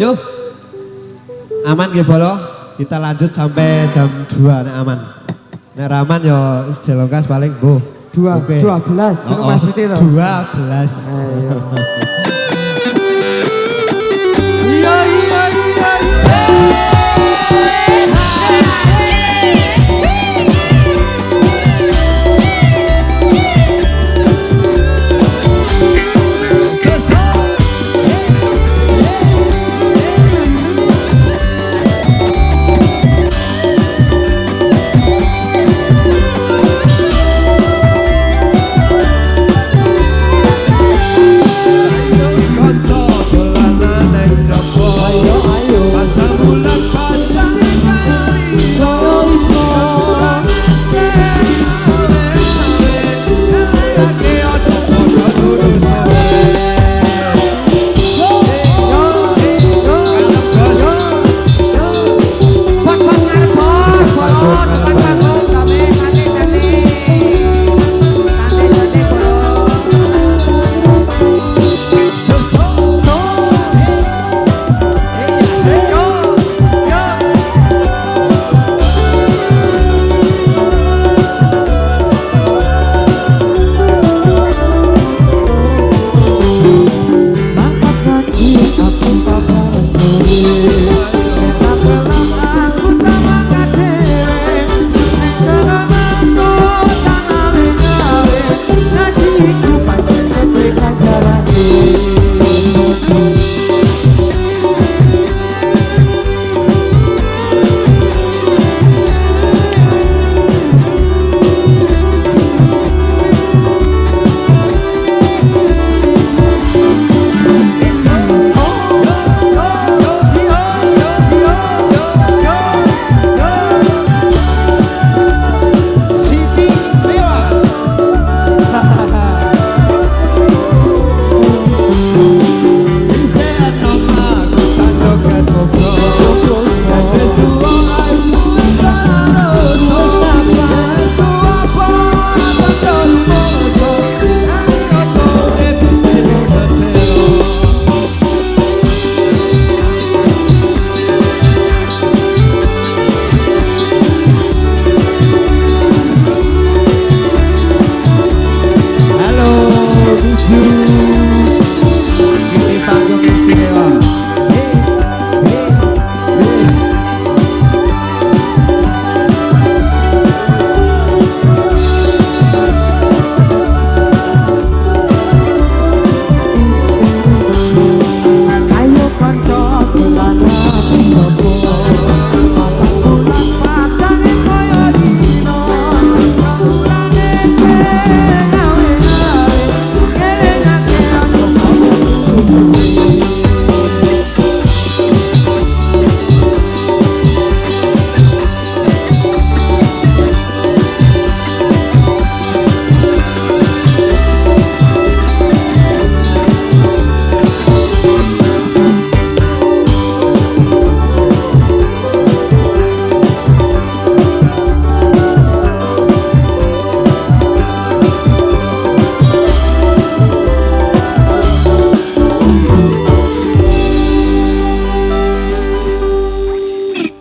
Yuk. Aman nggih Bolo? Kita lanjut sampai jam 2 nek aman. Nek raman yo delongkas paling mbuh. 12 itu maksudnya to. 12. Iya iya iya.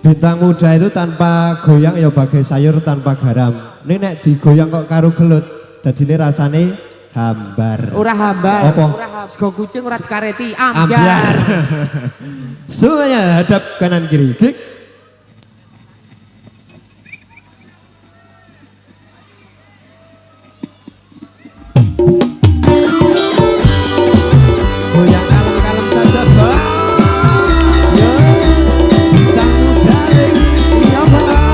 Bintang muda itu tanpa goyang ya bagai sayur tanpa garam. Ini nek digoyang kok karo gelut, dadine rasane hambar. Ora hambar. Apa? Sego kucing ora dikareti, Ambyar. ambyar. Semuanya hadap kanan kiri. Dik. Goyang kalem-kalem saja, Bang. Bintang muda iya, Bang.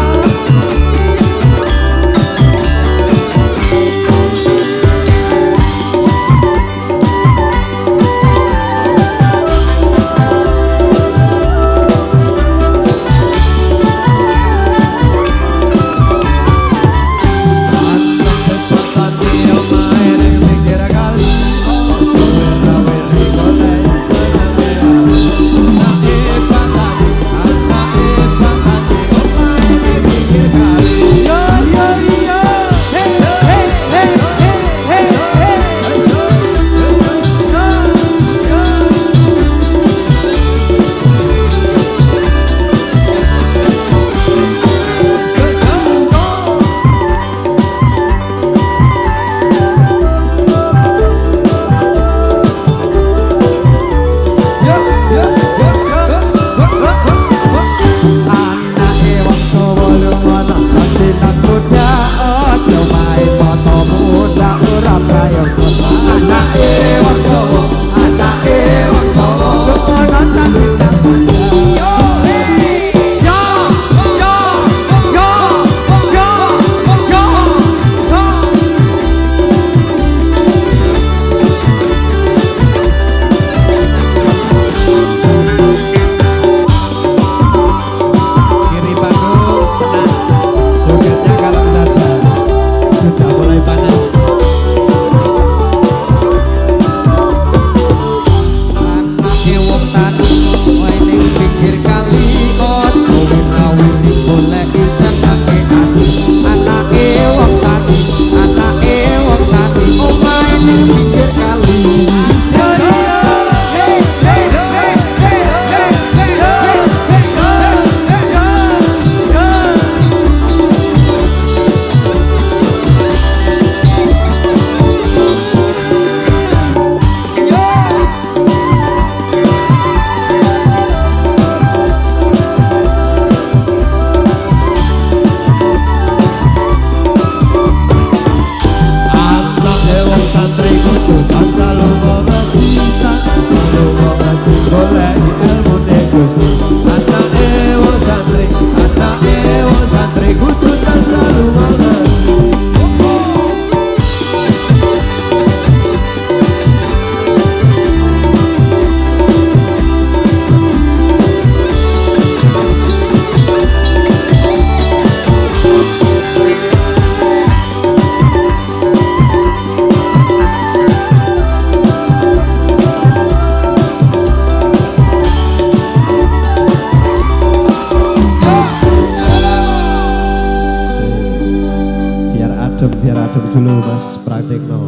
adem dulu Mas Praktekno.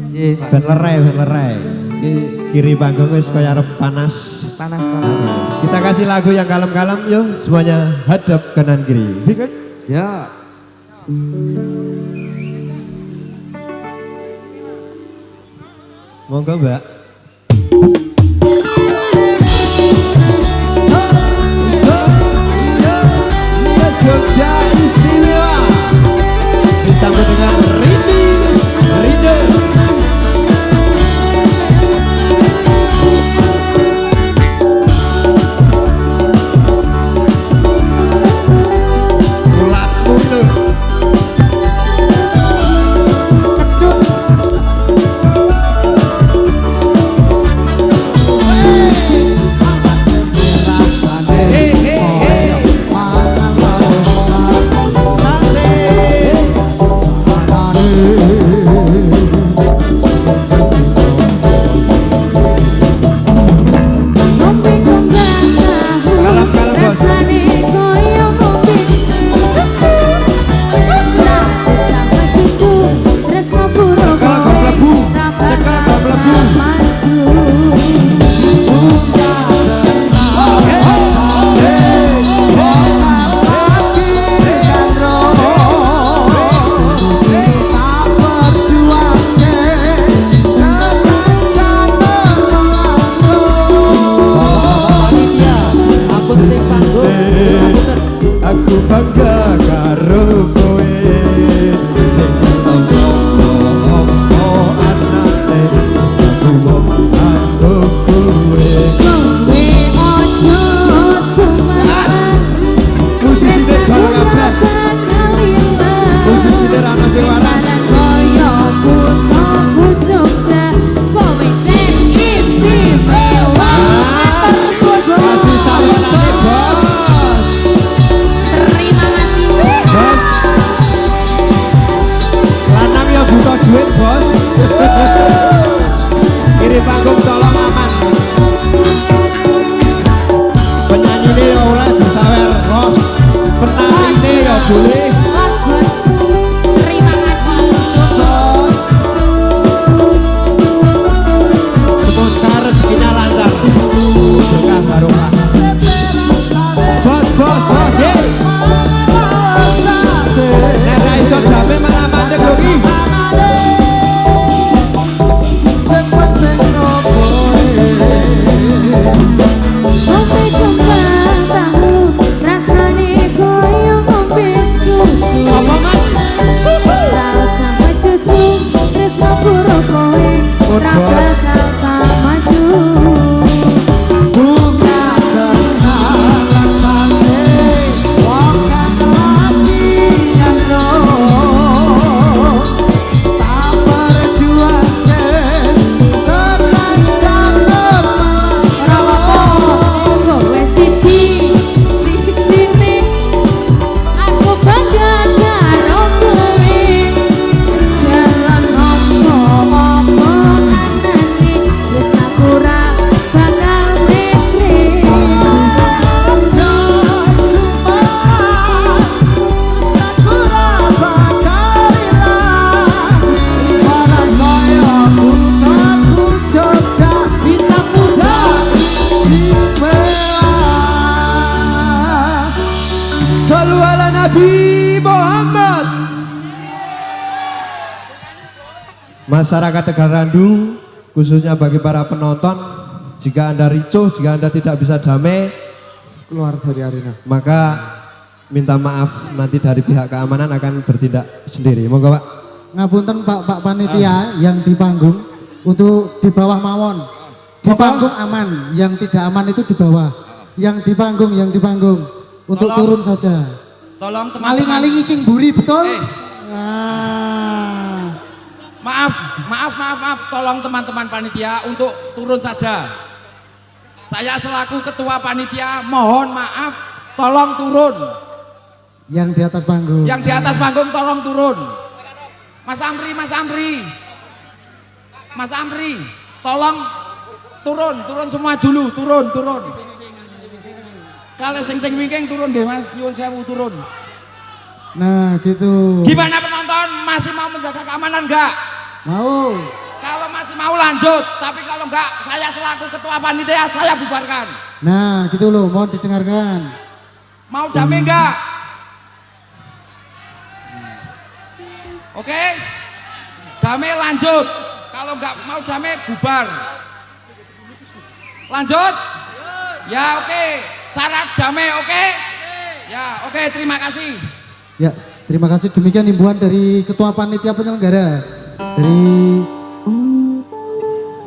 Nggih, Pak. Ben lerai. Kiri panggung wis kaya arep panas. Panas. Kita kasih lagu yang kalem-kalem yuk semuanya hadap kanan kiri. Siap. Monggo Mbak. Jogja istimewa disambut dengan Rinde. Ulatmu itu kecut. Aku bangga karo kowe sing anake aku kowe ojo suman musisi dhewe kabeh musisi rano sing waras koyo puno Jogja kowe cek istimewa kasih sawenane bos. terima kasih Bos, lanang ya butuh duit bos. Kiri panggung tolong aman. Penyanyi ini ya oleh disawer ros. Penari ini ya boleh. los bos terima kasih Bos, semoga rezekinya lancar. Berkah barokah. Bos, hei. Nek ra iso dame malah mandek lho iki. Ngombe kembang tahu rasane koyo ngombe susu Apa Mas? Susu. Tahu sama cucu tresno puro kowe ora bakal tak maju Bunga terhalasane wong kang lagi nyandro tak perjuange tekan jalur ora apa-apa kowe siji-sijine aku bangga karo kowe dalam opo-opo anane wis aku ora bakal lekre Sallu ala Nabi Muhammad. Masyarakat Tegal Randu, khususnya bagi para penonton, jika Anda ricuh, jika Anda tidak bisa damai, Keluar dari arena. maka minta maaf, nanti dari pihak keamanan akan bertindak sendiri. Monggo Pak. Ngapunten Pak Panitia yang di panggung untuk di bawah mawon. Di panggung aman, yang tidak aman itu di bawah. Yang di panggung untuk Tolong. turun saja. Tolong teman-teman. Maling-maling sing buri betul. Eh. Ah. Maaf. Tolong teman-teman panitia untuk turun saja. Saya selaku ketua panitia mohon maaf, tolong turun. Yang di atas panggung. Yang di atas panggung tolong turun. Mas Amri, tolong turun semua dulu, turun. Kalau sing ting wingking turun deh Mas, nyuwun sewu turun. Nah gitu. Gimana penonton? masih mau menjaga keamanan enggak? Mau. Kalau masih mau lanjut, tapi kalau enggak saya selaku ketua panitia saya bubarkan. Nah, gitu loh, mohon didengarkan. Mau damai enggak? Oke? Damai lanjut. Kalau enggak mau damai bubar. Lanjut? Ya oke. Syarat damai oke? Ya oke, terima kasih. Ya, terima kasih. Demikian himbauan dari Ketua Panitia Penyelenggara dari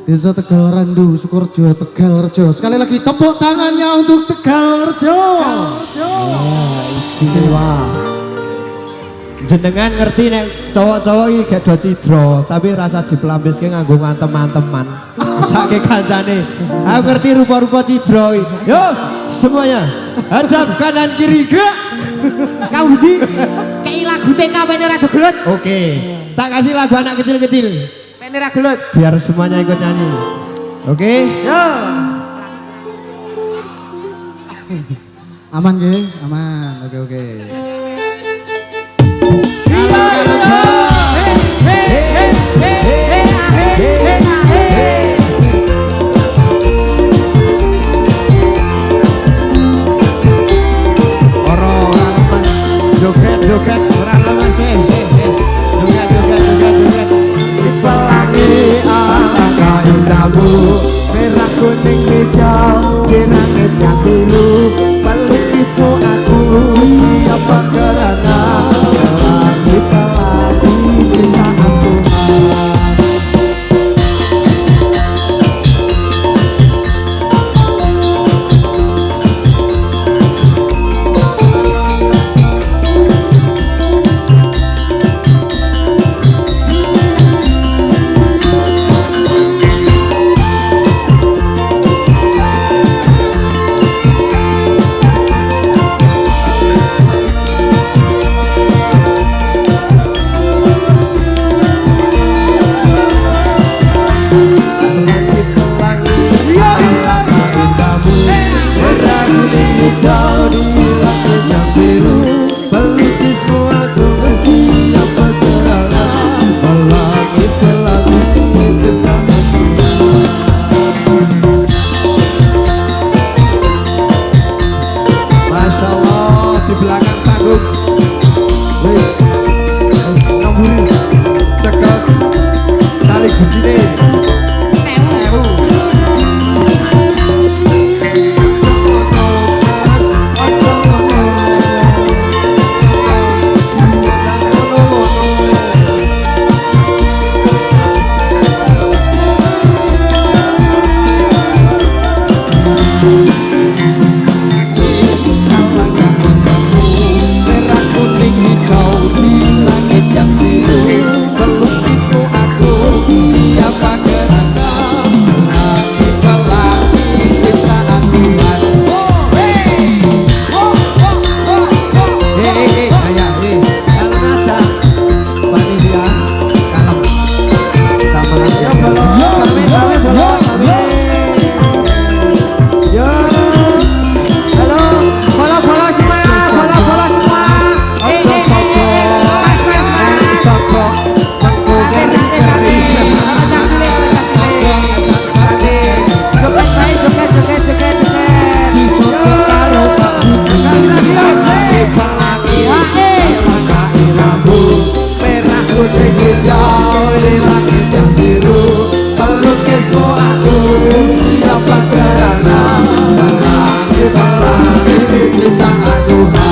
Desa Tegal Randu, Sukorejo, Tegal Rejo. Sekali lagi tepuk tangannya untuk Tegal Rejo. Istimewa. Jenengan ngerti nek cowok-cowok iki gak do cidra, tapi rasa dipelampiske nganggo ngantem-anteman. Sake kancane. Aku ngerti rupa-rupa cidra iki. Yo, semuanya hadap kanan kiri gerak. Kau Budi, kayak lagu TKW ini rada gelut. Oke, tak kasih lagu anak kecil-kecil Ini rada gelut. biar semuanya ikut nyanyi. Oke? Yo. Aman nggih? Aman. Oke. Joget ora lemes joget dipelangi alangkah indahmu merah kuning hijau di langit yang biru pelukismu aku siapa kerana pelangi cintaan Tuhan.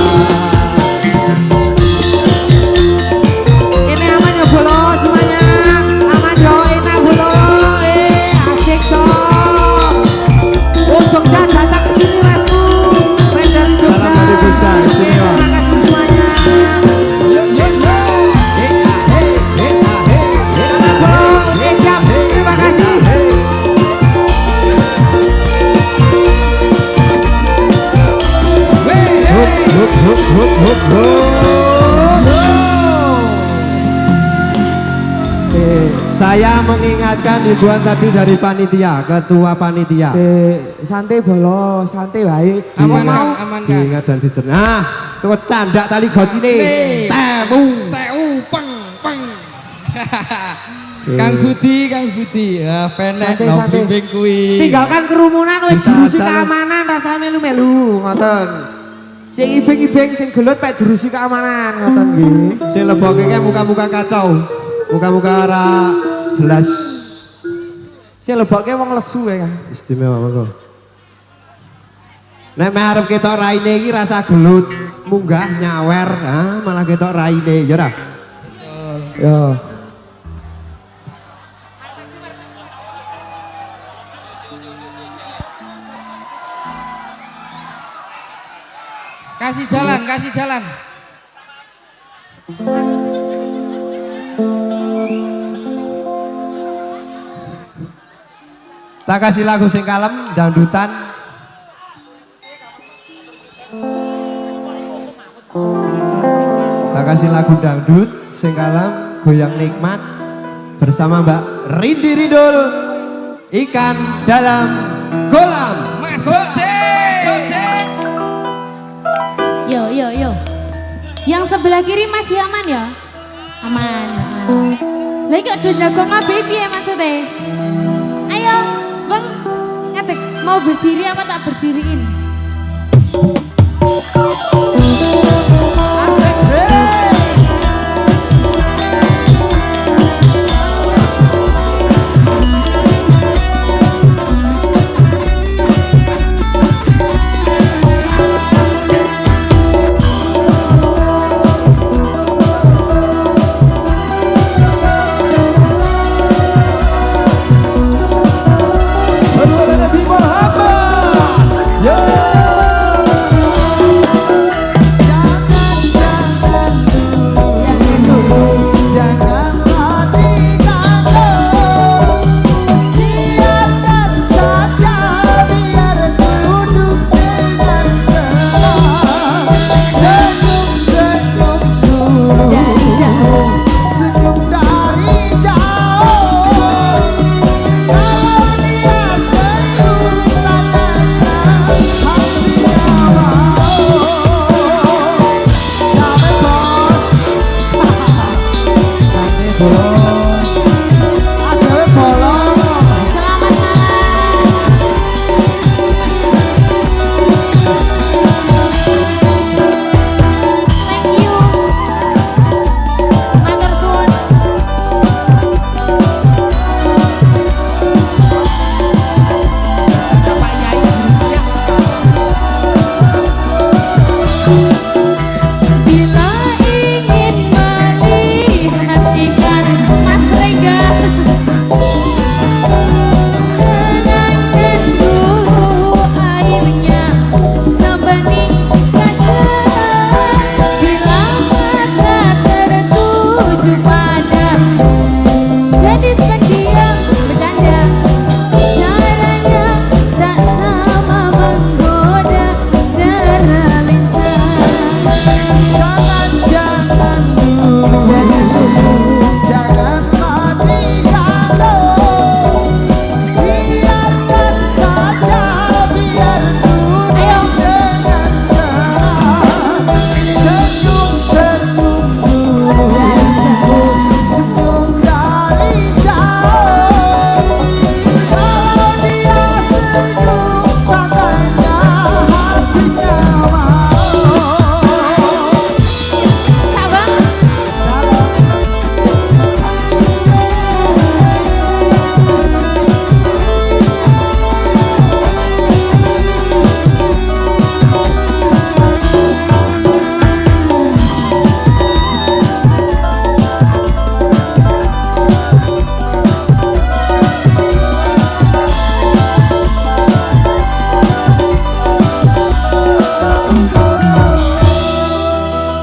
Saya mengingatkan himbauan tadi dari panitia, ketua panitia. Santai bolo, santai wae. Aman kan? Diingat dan dicerna. Nah, tuh candak tali gocine. Temu. peng peng. Kang Budi, ya penek no Santai-santai. bimbing kuwi. Tinggalkan kerumunan wis Bisa jurusi aja. keamanan rasa melu-melu ngoten. Sing ibing-ibing sing gelut pek jurusi keamanan ngoten nggih. Sing leboke kayak muka-muka kacau. Muka-muka ora jelas. Sing lebokke wong lesu ya kan. Istimewa monggo. Nek meh arep ketok raine iki rasa gelut, munggah nyawer, malah ketok raine, ya ora? Yo. Kasih jalan, kasih jalan. Tak kasih lagu sing kalem, dangdutan. Tak kasih lagu dangdut sing kalem, goyang nikmat bersama Mbak Rindi Ridul. Ikan dalam kolam. Masuk, Cek. Yo. Yang sebelah kiri masih aman ya? Aman. Lagi kok udah jagong piye ya maksudnya? Ayo, Bang. Ngetik, mau berdiri apa tak berdiriin? Asik, hey. Sallallahu Nabi Muhammad. Selamat malam. Thank you. Matur suwun. Bila ingin melihat ikan mas lega, tenangkan dulu airnya sebening kaca. Bila mata tertuju pada gadis pendiam bercanda, caranya tak sama menggoda terlincah. Abang,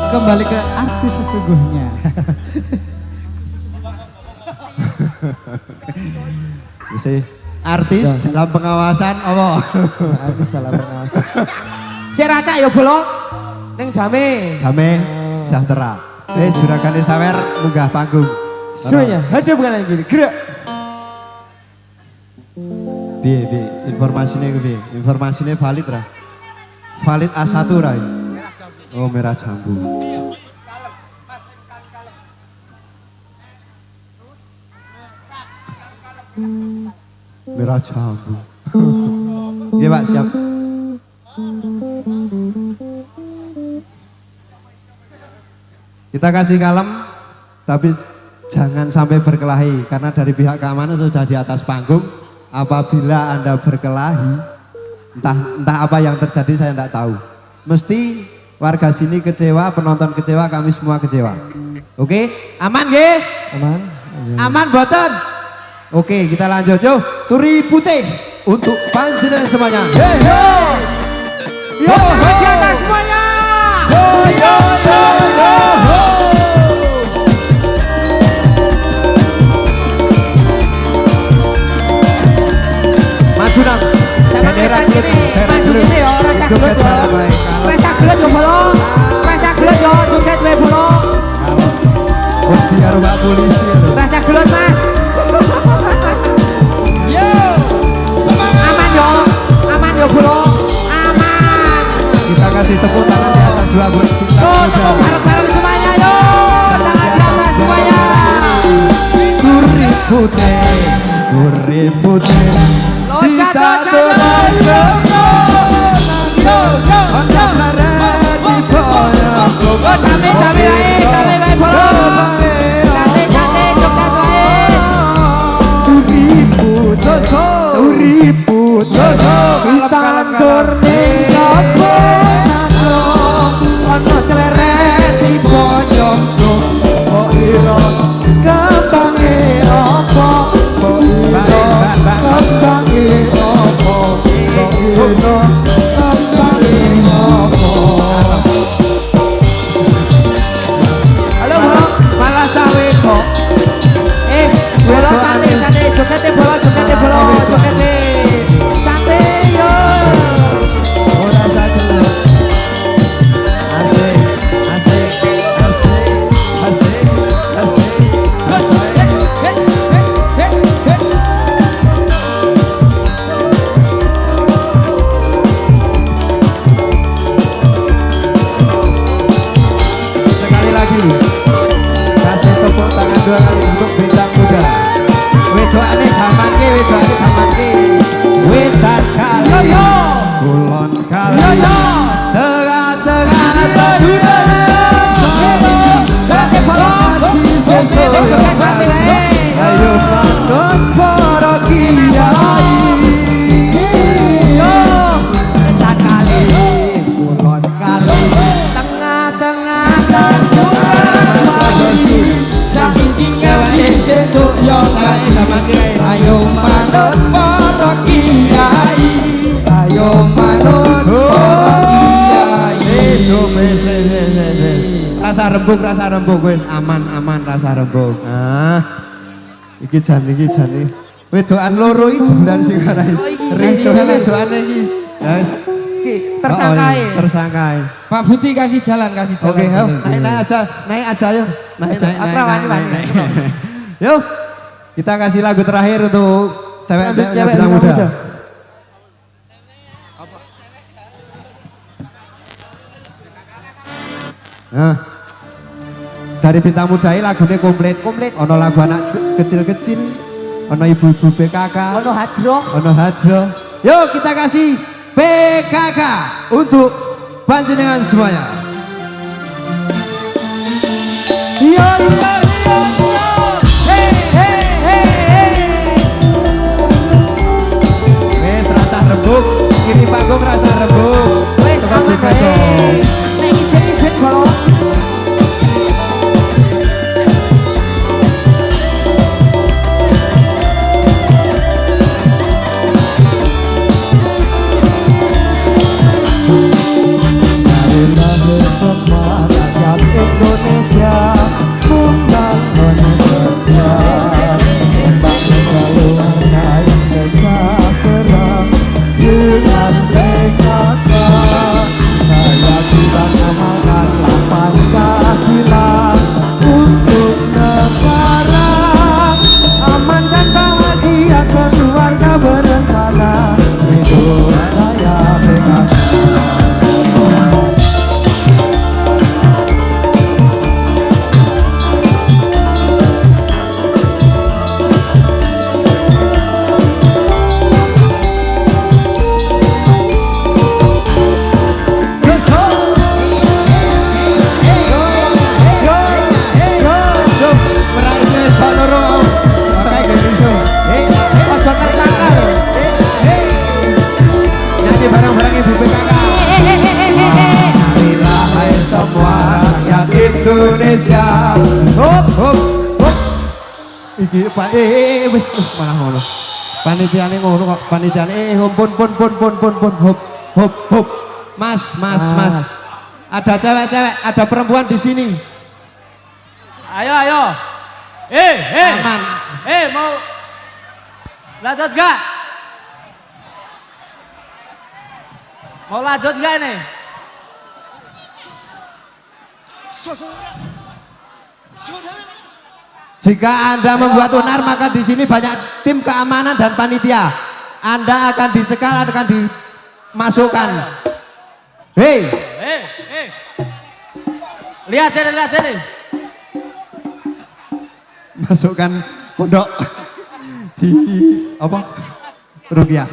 Kembali ke artis sesungguhnya. Bisa artis dalam pengawasan apa? Artis dalam pengawasan. Sik racak ya bolong ning dame. Damai sejahtera. Juragan sawer munggah panggung. Semuanya hadap kanan kiri gerak. Piye informasinya ku piye? Informasinya valid ra? Valid A1 ra? Oh merah jambu. Daerah Jambu. Iya Pak, siap. Kita kasih kalem, tapi jangan sampai berkelahi karena dari pihak keamanan sudah di atas panggung. Apabila Anda berkelahi, entah apa yang terjadi saya tidak tahu. Mesti warga sini kecewa, penonton kecewa, kami semua kecewa. Oke, aman nggih? Aman. Aman boten? Oke, kita lanjut yuk. Turi putih untuk panjenengan semuanya. Hey, hey. Yo, Tangan di atas semuanya. yo, yo, yo, yo, yo. Maju nang. Sama Bendera kita kulit, gini, bendera maju kulit. gini ya, rasa Joget gelut ya. bareng-bareng. Kalau Rasa gelut yo bolong. Rasa gelut yo joget wae bolong. kalau biar Pak polisi itu. Rasa gelut Mas. Yo, semangat. Aman yo bolong. Aman. Kita kasih tepuk tangan di atas dua buat kita. Yo tepuk bareng-bareng semuanya yo. Tangan di atas semuanya. Turi putih, turi putih. Loncat, loncat, terus yo. Yo yo yo. Kami wae bolong. Kami joget wae. Turi putih, Tandur ning kaponaku ana cleret di pojokku kok ira kembange apa kok ira kembange apa kok ira kembange apa. Halo bolong malah cawe kok. bolong santai jogete bolong jogete santai yo. Ora sakit. Asik, asik, asik, asik, asik, asik. Sekali lagi kasih tepuk tangan dua kali untuk bintang muda. Wedokane gamanke, wedan kali, Yo yo. kulon kali, Yo yo. tengah-tengah dunia. Joget bolong. Joget wae. Ayo manut para kiai. Yo. Wetan kali, kulon kali, tengah-tengah Saiki ngewi sesuk yo Kae sama kiai. ayo manut para kiai. Ayo manut para kiai. Wis. Rasa rembug wis aman rasa rembug. Ah. Iki jan. Wedokan loro iki jembulan sing arai. Riso wedokane iki. Wes. tersangkae. Tersangkae. Pak Buti kasih jalan. Oke, yuk, naik aja yuk. Naik. Wani. Yuk, kita kasih lagu terakhir untuk cewek-cewek Cewek bintang muda. Nah, dari bintang muda ini lagunya komplit. Ono lagu anak kecil-kecil, ono ibu-ibu PKK, Ono hadroh. ono hadro. Yuk kita kasih PKK untuk panjenengan semuanya. Yo yo yo. Hey hey hey hey. Wes rasa rembug, kiri panggung rasa rembug. Wes Tekan aman juga wae. dong. Nek ijin bolong. Dari lahir Indonesia. Hop hop hop. Iki Pak wis malah ngono. Panitiane ngono kok, panitiane pun hop hop hop. Mas. Ada cewek-cewek, ada perempuan di sini. Ayo. Aman. Mau lanjut gak? Mau lanjut gak ini? Jika Anda membuat onar maka di sini banyak tim keamanan dan panitia. Anda akan dicekal, akan dimasukkan. Hei, Lihat sini. masukkan pondok di apa? Rupiah.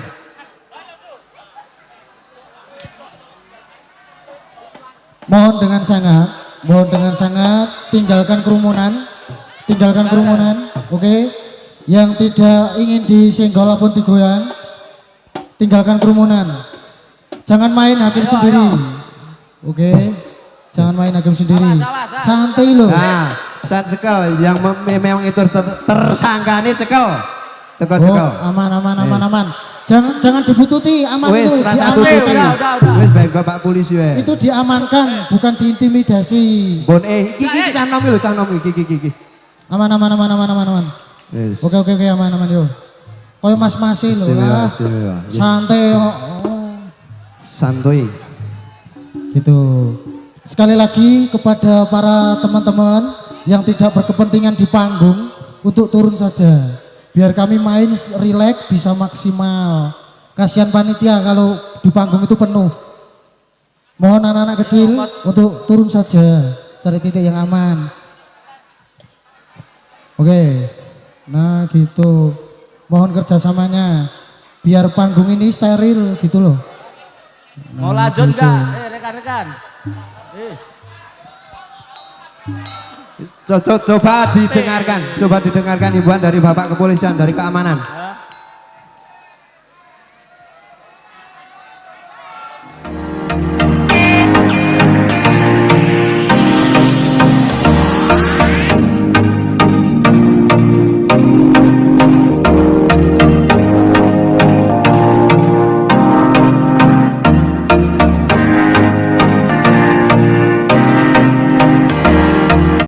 Mohon dengan sangat tinggalkan kerumunan, oke? Yang tidak ingin disenggol ataupun digoyang, tinggalkan kerumunan. Jangan main hakim sendiri, oke? Jangan main hakim sendiri, santai loh. Nah, can cekel yang memang itu tersangka ini cekel. Cekel. Aman. Jangan dibututi, aman Wis itu rasa diamankan. tututi. Wis baik Pak Polisi wae. Itu diamankan, bukan diintimidasi. Bon iki cah nom iki. Aman. Wis. Oke, aman yo. Koyo mas-mase lho lah. Istimewa. Santai kok. Santuy. Gitu. Sekali lagi kepada para teman-teman yang tidak berkepentingan di panggung untuk turun saja. Biar kami main rileks bisa maksimal. Kasihan panitia kalau di panggung itu penuh. Mohon anak-anak kecil untuk turun saja. Cari titik yang aman. Oke. Nah gitu. Mohon kerjasamanya. Biar panggung ini steril gitu loh. Mau lanjut gak? Rekan-rekan. Coba didengarkan himbauan dari Bapak Kepolisian, dari keamanan.